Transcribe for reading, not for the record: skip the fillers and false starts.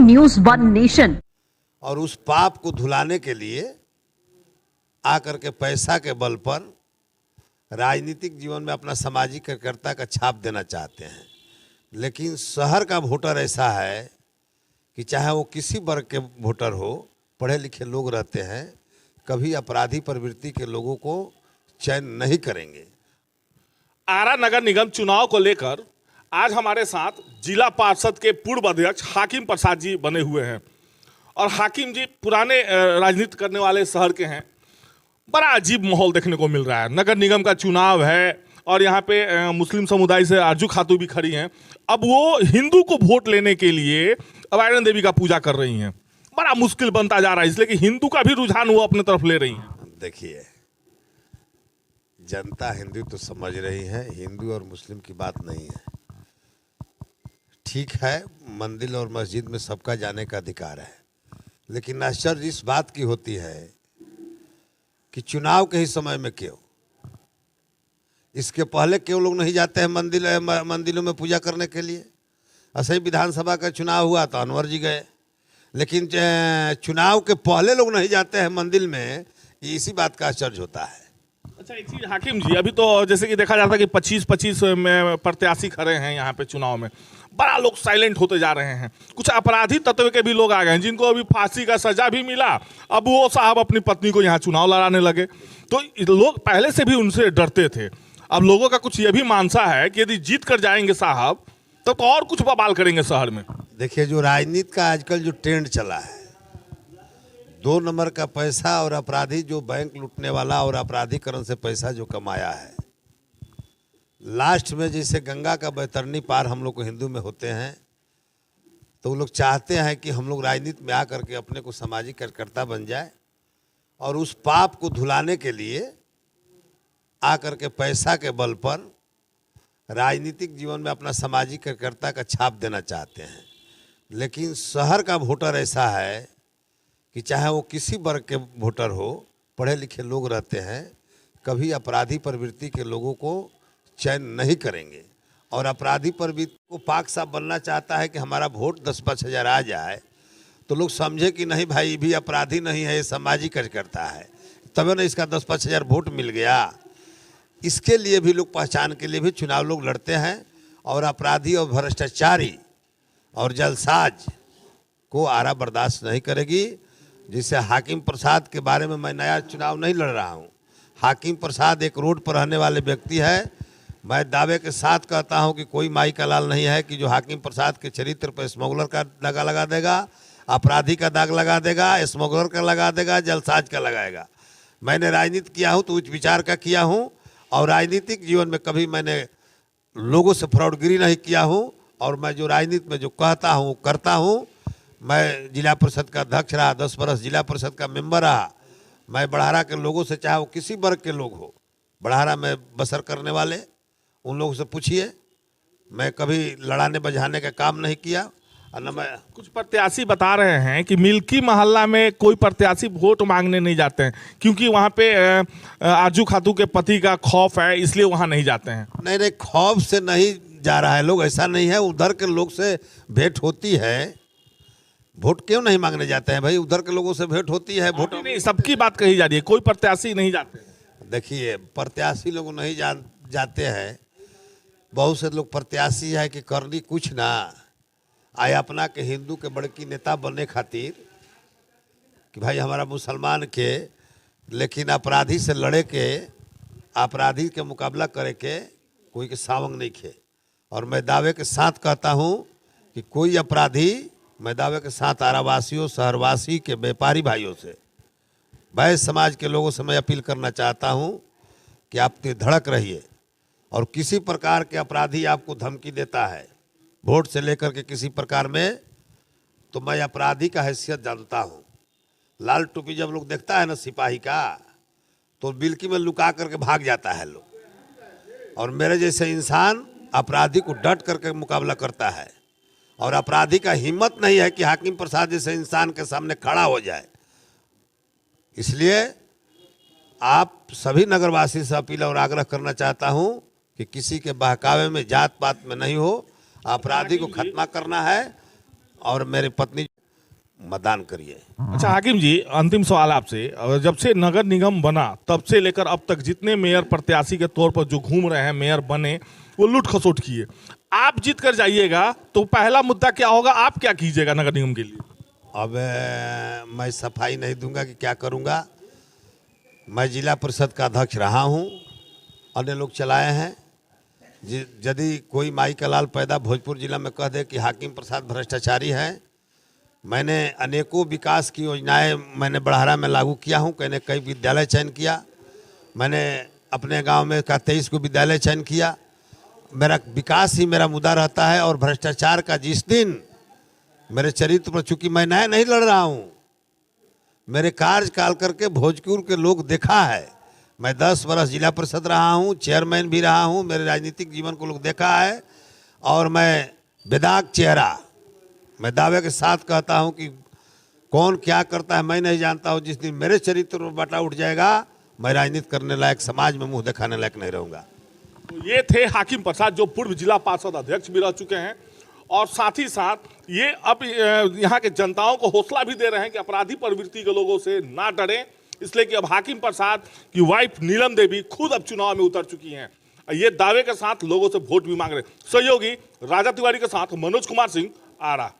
News one nation. और उस पाप को धुलाने के लिए आकर के पैसा के बल पर राजनीतिक जीवन में अपना सामाजिक कार्यकर्ता का छाप देना चाहते हैं। लेकिन शहर का वोटर ऐसा है कि चाहे वो किसी वर्ग के वोटर हो, पढ़े लिखे लोग रहते हैं, कभी अपराधी प्रवृत्ति के लोगों को चयन नहीं करेंगे। आरा नगर निगम चुनाव को लेकर आज हमारे साथ जिला पार्षद के पूर्व अध्यक्ष हाकिम प्रसाद जी बने हुए हैं। और हाकिम जी पुराने राजनीति करने वाले शहर के हैं। बड़ा अजीब माहौल देखने को मिल रहा है। नगर निगम का चुनाव है और यहाँ पे मुस्लिम समुदाय से आरजू खातू भी खड़ी हैं। अब वो हिंदू को वोट लेने के लिए अब आयरन देवी का पूजा कर रही हैं। बड़ा मुश्किल बनता जा रहा है, इसलिए कि हिंदू का भी रुझान वो अपने तरफ ले रही हैं। देखिए, जनता हिंदू तो समझ रही है, हिंदू और मुस्लिम की बात नहीं है। ठीक है, मंदिर और मस्जिद में सबका जाने का अधिकार है, लेकिन आश्चर्य इस बात की होती है कि चुनाव के ही समय में क्यों, इसके पहले क्यों लोग नहीं जाते हैं मंदिरों में पूजा करने के लिए। ऐसे ही विधानसभा का चुनाव हुआ तो अनवर जी गए, लेकिन चुनाव के पहले लोग नहीं जाते हैं मंदिर में, इसी बात का आश्चर्य होता है। अच्छा, एक चीज हाकिम जी, अभी तो जैसे कि देखा जाता है कि 25-25 में प्रत्याशी खड़े हैं यहाँ पे चुनाव में। बड़ा लोग साइलेंट होते जा रहे हैं। कुछ अपराधी तत्व के भी लोग आ गए हैं जिनको अभी फांसी का सजा भी मिला। अब वो साहब अपनी पत्नी को यहाँ चुनाव लड़ाने लगे। तो लोग पहले से भी उनसे डरते थे। अब लोगों का कुछ ये भी मानसा है कि यदि जीत कर जाएंगे साहब तो और कुछ बवाल करेंगे शहर में। देखिए, जो राजनीति का आजकल जो ट्रेंड चला है, 2 नंबर का पैसा और अपराधी जो बैंक लूटने वाला और अपराधीकरण से पैसा जो कमाया है, लास्ट में जैसे गंगा का बैतरनी पार हम लोग को हिंदू में होते हैं, तो वो लोग चाहते हैं कि हम लोग राजनीति में आकर के अपने को सामाजिक कार्यकर्ता बन जाए और उस पाप को धुलाने के लिए आकर के पैसा के बल पर राजनीतिक जीवन में अपना सामाजिक कार्यकर्ता का छाप देना चाहते हैं। लेकिन शहर का वोटर ऐसा है कि चाहे वो किसी वर्ग के वोटर हो, पढ़े लिखे लोग रहते हैं, कभी अपराधी प्रवृत्ति के लोगों को चयन नहीं करेंगे। और अपराधी प्रवृत्ति को पाक साफ बनना चाहता है कि हमारा वोट 10-5 हज़ार आ जाए तो लोग समझे कि नहीं भाई, ये भी अपराधी नहीं है, ये सामाजिक कार्यकर्ता है, तभी ना इसका 10-5 हज़ार वोट मिल गया। इसके लिए भी लोग पहचान के लिए भी चुनाव लोग लड़ते हैं। और अपराधी और भ्रष्टाचारी और जलसाज को आरा बर्दाश्त नहीं करेगी। जिससे हाकिम प्रसाद के बारे में मैं नया चुनाव नहीं लड़ रहा हूँ। हाकिम प्रसाद एक रोड पर रहने वाले व्यक्ति है। मैं दावे के साथ कहता हूँ कि कोई माई का लाल नहीं है कि जो हाकिम प्रसाद के चरित्र पर स्मगलर का दागा लगा देगा, अपराधी का दाग लगा देगा, स्मगलर का लगा देगा, जलसाज का लगाएगा। मैंने राजनीति किया हूँ तो उच्च विचार का किया हूँ, और राजनीतिक जीवन में कभी मैंने लोगों से फ्रॉडगिरी नहीं किया हूँ। और मैं जो राजनीति में जो कहता हूँ करता हूँ। मैं जिला परिषद का अध्यक्ष रहा, 10 वर्ष जिला परिषद का मेंबर रहा। मैं बड़हारा के लोगों से, चाहे वो किसी वर्ग के लोग हो, बड़हारा में बसर करने वाले, उन लोगों से पूछिए, मैं कभी लड़ाने बझाने का काम नहीं किया। और न मैं कुछ प्रत्याशी बता रहे हैं कि मिल्की मोहल्ला में कोई प्रत्याशी वोट मांगने नहीं जाते हैं क्योंकि वहाँ पे आरजू खातू के पति का खौफ है, इसलिए वहाँ नहीं जाते हैं। नहीं, खौफ से नहीं जा रहा है लोग, ऐसा नहीं है। उधर के लोग से भेंट होती है, वोट क्यों नहीं मांगने जाते हैं भाई? उधर के लोगों से भेंट होती है, वोट नहीं, सबकी बात कही जा रही है, कोई प्रत्याशी नहीं जाते। देखिए, प्रत्याशी लोग नहीं जाते हैं। बहुत से लोग प्रत्याशी है कि करनी कुछ ना आए अपना के हिंदू के बड़की नेता बनने खातिर कि भाई हमारा मुसलमान के, लेकिन अपराधी से लड़े के, अपराधी के मुकाबला करे के कोई के सावंग नहीं खे। और मैं दावे के साथ कहता हूँ कि कोई अपराधी, मैं दावे के साथ आरावासियों, शहरवासी के व्यापारी भाइयों से, वैश्य समाज के लोगों से मैं अपील करना चाहता हूँ कि आप धड़क रहिए। और किसी प्रकार के अपराधी आपको धमकी देता है वोट से लेकर के किसी प्रकार में, तो मैं अपराधी का हैसियत जानता हूँ। लाल टोपी जब लोग देखता है ना सिपाही का, तो बिल्की में लुका करके भाग जाता है लोग। और मेरे जैसे इंसान अपराधी को डट करके मुकाबला करता है। और अपराधी का हिम्मत नहीं है कि हाकिम प्रसाद जैसे इंसान के सामने खड़ा हो जाए। इसलिए आप सभी नगरवासी से अपील और आग्रह करना चाहता हूं कि किसी के बहकावे में, जात पात में नहीं हो, अपराधी को खत्मा करना है। और मेरी पत्नी मतदान करिए। अच्छा हाकिम जी, अंतिम सवाल आपसे, जब से नगर निगम बना तब से लेकर अब तक जितने मेयर प्रत्याशी के तौर पर जो घूम रहे हैं, मेयर बने, वो लूट खसोट किए। आप जीत कर जाइएगा तो पहला मुद्दा क्या होगा, आप क्या कीजिएगा नगर निगम के लिए? अब मैं सफाई नहीं दूंगा कि क्या करूंगा। मैं जिला परिषद का अध्यक्ष रहा हूं, अन्य लोग चलाए हैं। यदि कोई माई का लाल पैदा भोजपुर जिला में कह दे कि हाकिम प्रसाद भ्रष्टाचारी है, मैंने अनेकों विकास की योजनाएं मैंने बड़हरा में लागू किया हूं। कई विद्यालय चयन किया मैंने अपने गांव में का 23 को विद्यालय चयन किया। मेरा विकास ही मेरा मुद्दा रहता है। और भ्रष्टाचार का जिस दिन मेरे चरित्र पर, चूंकि मैं नया नहीं लड़ रहा हूं, मेरे कार्यकाल करके भोजपुर के लोग देखा है। मैं 10 वर्ष जिला परिषद रहा हूं, चेयरमैन भी रहा हूं। मेरे राजनीतिक जीवन को लोग देखा है और मैं बेदाग चेहरा, मैं दावे के साथ कहता हूं कि कौन क्या करता है मैं नहीं जानता हूं। जिस दिन मेरे चरित्र पर बाटा उठ जाएगा, मैं राजनीति करने लायक, समाज में मुंह दिखाने लायक नहीं रहूंगा। तो ये थे हाकिम प्रसाद, जो पूर्व जिला पार्षद अध्यक्ष भी रह चुके हैं और साथ ही साथ ये अब यहाँ के जनताओं को हौसला भी दे रहे हैं कि अपराधी प्रवृत्ति के लोगों से ना डरें, इसलिए कि अब हाकिम प्रसाद की वाइफ नीलम देवी खुद अब चुनाव में उतर चुकी हैं। ये दावे के साथ लोगों से वोट भी मांग रहे हैं। सहयोगी राजा तिवारी के साथ मनोज कुमार सिंह, आरा।